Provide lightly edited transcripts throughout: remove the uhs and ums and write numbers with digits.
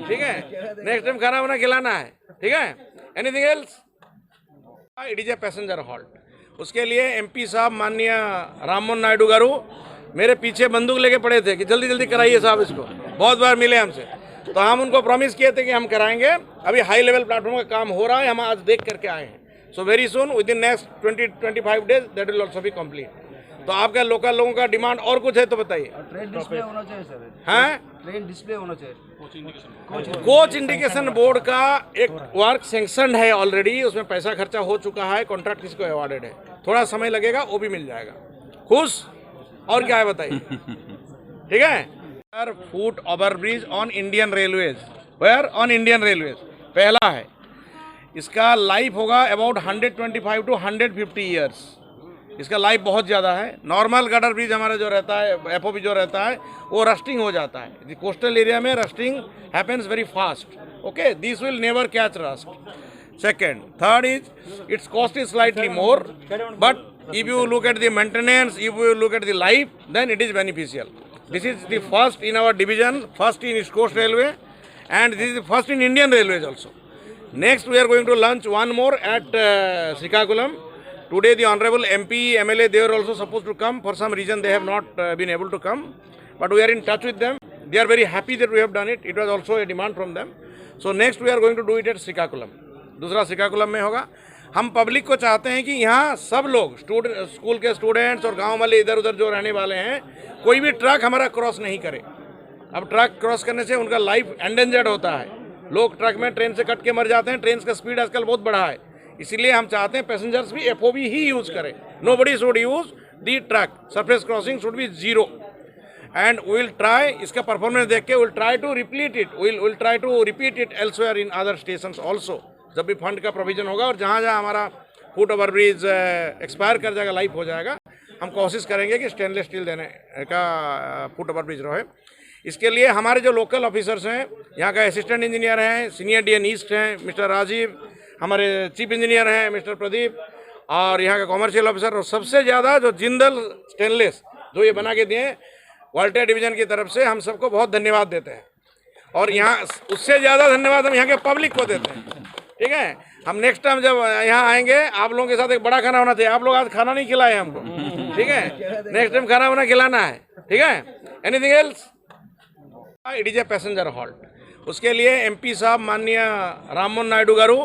ठीक है, next time खाना वाना खिलाना है, ठीक है। Anything else? It is a passenger halt. उसके लिए एमपी साहब माननीय राममोहन नायडू गारू मेरे पीछे बंदूक लेके पड़े थे कि जल्दी जल्दी कराइए साहब इसको। बहुत बार मिले हमसे, तो हम उनको प्रॉमिस किए थे कि हम कराएंगे। अभी हाई लेवल प्लेटफॉर्म का काम हो रहा है, हम आज देख करके आए हैं। So very soon with in next 20-25 days that will also be complete. तो आपका लोकल लोगों का डिमांड और कुछ है तो बताइए। ट्रेन डिस्प्ले होना चाहिए सर। हाँ, ट्रेन डिस्प्ले होना चाहिए। कोच इंडिकेशन बोर्ड का एक वर्क सैंक्शन है ऑलरेडी, उसमें पैसा खर्चा हो चुका है, कॉन्ट्रैक्ट किसको अवार्डेड है। थोड़ा समय लगेगा, वो भी मिल जाएगा। खुश? और क्या है बताइए। ठीक है। Foot over bridge on Indian railways, where on Indian railways पहला है। इसका लाइफ होगा अबाउट 125 to 150 ईयर्स। इसका लाइफ बहुत ज़्यादा है। नॉर्मल गटर ब्रिज हमारा जो रहता है, एफओबी जो रहता है, वो रस्टिंग हो जाता है। कोस्टल एरिया में rusting happens very fast. Okay, this will never catch rust. Second, third is it's cost is slightly more, but if you look at the maintenance, if you look at the life, then it is beneficial. This is the first in our division, first in East Coast Railway, and this is the first in Indian Railways also. Next we are going to launch one more at Srikakulam. Today the honorable MP, MLA, they were also supposed to come. For some reason they have not been able to come, but we are in touch with them. They are very happy that we have done it. It was also a demand from them. So next we are going to do it at Srikakulam. दूसरा श्रीकाकुलम में होगा। हम public को चाहते हैं कि यहाँ सब लोग स्कूल के स्टूडेंट्स और गांव वाले इधर उधर जो रहने वाले हैं, कोई भी ट्रक हमारा क्रॉस नहीं करे। अब ट्रक क्रॉस करने से उनका लाइफ एंडेंजर्ड होता है। लोग ट्रक में ट्रेन से कट के मर जाते हैं। ट्रेन का स्पीड आजकल बहुत बढ़ा है, इसीलिए हम चाहते हैं पैसेंजर्स भी एफओबी ही यूज करें। Nobody should use the track. Surface crossing should be zero. And will try, इसका परफॉर्मेंस देख के will try to repeat it, will try to repeat it elsewhere in other stations also, जब भी fund का provision होगा। और जहाँ जहाँ हमारा फुट ओवर ब्रिज एक्सपायर कर जाएगा, लाइफ हो जाएगा, हम कोशिश करेंगे कि स्टेनलेस स्टील देने का फुट ओवर ब्रिज रहे। इसके लिए हमारे जो लोकल ऑफिसर्स हैं, यहाँ का असिस्टेंट इंजीनियर हैं, सीनियर डीएन ईस्ट हैं मिस्टर राजीव, हमारे चीफ इंजीनियर हैं मिस्टर प्रदीप, और यहाँ का कॉमर्शियल ऑफिसर, और सबसे ज़्यादा जो जिंदल स्टेनलेस जो ये बना के दिए वॉल्टेयर डिवीजन की तरफ से, हम सबको बहुत धन्यवाद देते हैं। और यहाँ उससे ज़्यादा धन्यवाद हम यहाँ के पब्लिक को देते हैं। ठीक है, हम नेक्स्ट टाइम जब यहाँ आएंगे, आप लोगों के साथ एक बड़ा खाना होना चाहिए। आप लोग आज खाना नहीं खिलाए हमको, ठीक है। नेक्स्ट टाइम खाना वाना खिलाना है, ठीक है। Anything else? It is a passenger halt. उसके लिए एमपी साहब माननीय राममोहन नायडू गारू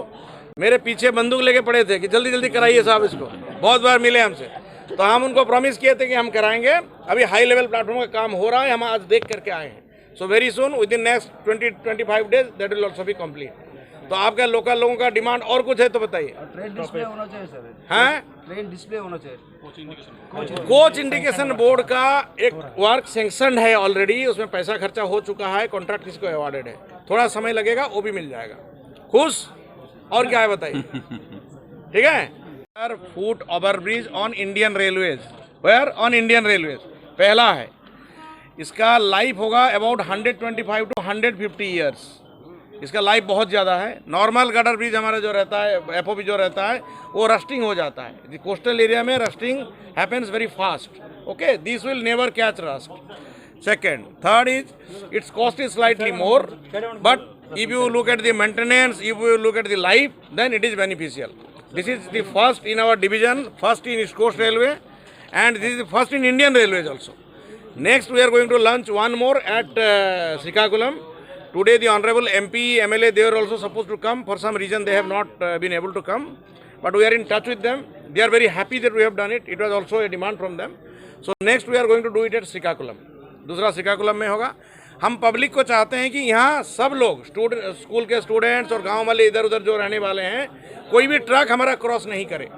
मेरे पीछे बंदूक लेके पड़े थे कि जल्दी जल्दी कराइए साहब इसको। बहुत बार मिले हमसे, तो हम उनको प्रॉमिस किए थे कि हम कराएंगे। अभी हाई लेवल प्लेटफॉर्म का काम हो रहा है, हम आज देख करके आए हैं। So very soon with in next 20-25 days that will also be complete. तो आपका लोकल लोगों का डिमांड और कुछ है तो बताइए। ट्रेन डिस्प्ले होना चाहिए सर। हाँ, ट्रेन डिस्प्ले होना चाहिए। कोच इंडिकेशन बोर्ड का एक वर्क सैंक्शन है ऑलरेडी, उसमें पैसा खर्चा हो चुका है, कॉन्ट्रैक्ट किसको अवार्डेड है। थोड़ा समय लगेगा, वो भी मिल जाएगा। खुश? और क्या है बताइए। ठीक है। Foot over bridge on Indian railways, where on Indian railways पहला है। इसका लाइफ होगा अबाउट 125 to 150 ईयर्स। इसका लाइफ बहुत ज़्यादा है। नॉर्मल गटर ब्रिज हमारा जो रहता है, एफओबी जो रहता है, वो रस्टिंग हो जाता है। कोस्टल एरिया में rusting happens very fast. Okay, this will never catch rust. Second, third is it's cost is slightly more, but if you look at the maintenance, if you look at the life, then it is beneficial. This is the first in our division, first in east coast Railway, and this is the first in Indian railways also. Next we are going to launch one more at Srikakulam. Today the honorable MP, MLA, they were also supposed to come. For some reason they have not been able to come, but we are in touch with them. They are very happy that we have done it. It was also a demand from them. So next we are going to do it at Srikakulam. दूसरा श्रीकाकुलम में होगा। हम public को चाहते हैं कि यहाँ सब लोग स्कूल के स्टूडेंट्स और गांव वाले इधर उधर जो रहने वाले हैं, कोई भी ट्रक हमारा क्रॉस नहीं करे।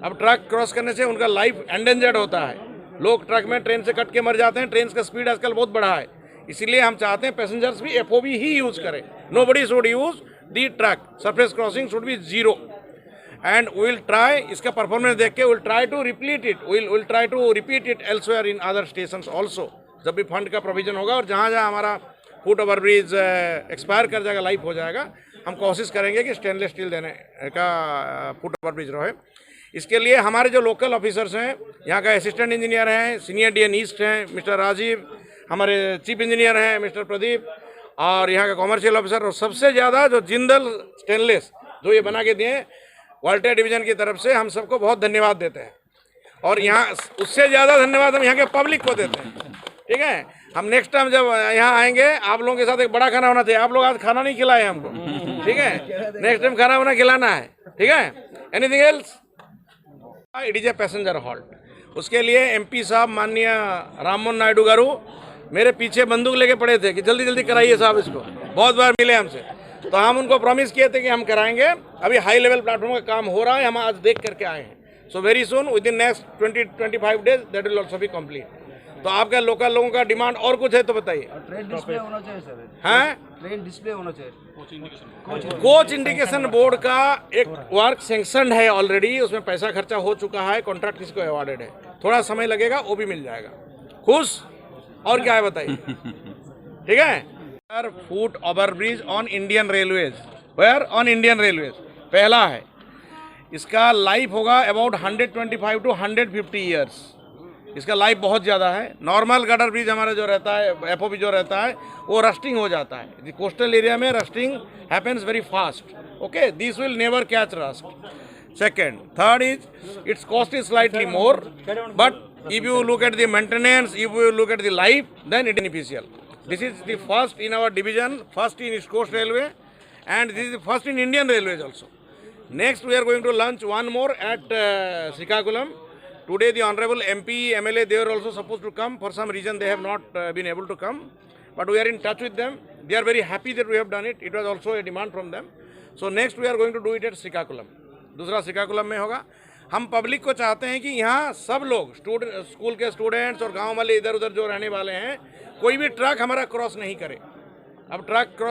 अब ट्रक क्रॉस करने से उनका लाइफ एंडेंजर्ड होता है। लोग ट्रक में ट्रेन से कट के मर जाते हैं। ट्रेन का स्पीड आजकल बहुत बढ़ा है, इसीलिए हम चाहते हैं पैसेंजर्स भी एफओबी ही यूज करें। Nobody should use the track. Surface crossing should be zero. And will try, इसका परफॉर्मेंस देख के will try to repeat it, will try to repeat it elsewhere in other stations also, जब भी fund का provision होगा। और जहाँ जहाँ हमारा फुट ओवर ब्रिज एक्सपायर कर जाएगा, लाइफ हो जाएगा, हम कोशिश करेंगे कि स्टेनलेस स्टील देने का फुट ओवर ब्रिज रहे। इसके लिए हमारे जो लोकल ऑफिसर्स हैं, यहाँ का असिस्टेंट इंजीनियर हैं, सीनियर डीएन ईस्ट हैं मिस्टर राजीव, हमारे चीफ इंजीनियर हैं मिस्टर प्रदीप, और यहाँ के कॉमर्शियल ऑफिसर, और सबसे ज़्यादा जो जिंदल स्टेनलेस जो ये बना के दिए ग्वालियर डिवीज़न की तरफ से हम सबको बहुत धन्यवाद देते हैं। और यहाँ उससे ज़्यादा धन्यवाद हम यहाँ के पब्लिक को देते हैं। ठीक है, हम नेक्स्ट टाइम जब यहाँ आएंगे आप लोगों के साथ एक बड़ा खाना होना चाहिए। आप लोग आज खाना नहीं खिलाए हमको, ठीक है, नेक्स्ट टाइम खाना वाना खिलाना है, ठीक है। Anything else? It is a passenger halt. उसके लिए एमपी साहब माननीय राममोहन नायडू गारू मेरे पीछे बंदूक लेके पड़े थे कि जल्दी जल्दी कराइए साहब इसको। बहुत बार मिले हमसे, तो हम उनको प्रॉमिस किए थे कि हम कराएंगे। अभी हाई लेवल प्लेटफॉर्म का काम हो रहा है, हम आज देख करके आए हैं। So very soon with in next 20-25 days that will also be complete. तो आपका लोकल लोगों का डिमांड और कुछ है तो बताइए। ट्रेन डिस्प्ले होना चाहिए सर। हैं? ट्रेन डिस्प्ले होना चाहिए। कोच इंडिकेशन बोर्ड का एक वर्क सैंक्शन है ऑलरेडी, उसमें पैसा खर्चा हो चुका है, कॉन्ट्रैक्ट किसी को अवॉर्डेड है। थोड़ा समय लगेगा, वो भी मिल जाएगा। खुश? और क्या है बताइए। ठीक है। Foot over bridge on Indian railways, where on Indian railways पहला है। इसका लाइफ होगा अबाउट 125 to 150 ईयर्स। इसका लाइफ बहुत ज़्यादा है। नॉर्मल गटर ब्रिज हमारा जो रहता है, एफओबी जो रहता है, वो रस्टिंग हो जाता है। कोस्टल एरिया में rusting happens very fast. Okay, this will never catch rust. Second, third is it's cost is slightly more, but if you look at the maintenance, if you look at the life, then it beneficial. This is the first in our division, first in east coast railway, and this is the first in Indian Railways also. Next we are going to launch one more at Srikakulam. Today the honorable MP, MLA, they were also supposed to come. For some reason they have not been able to come. But we are in touch with them. They are very happy that we have done it. It was also a demand from them. So next we are going to do it at Srikakulam. दूसरा श्रीकाकुलम में होगा। हम public को चाहते हैं कि यहाँ सब लोग स्कूल के स्टूडेंट्स और गाँव वाले इधर उधर जो रहने वाले हैं, कोई भी ट्रक हमारा क्रॉस नहीं करे। अब ट्रक क्रॉस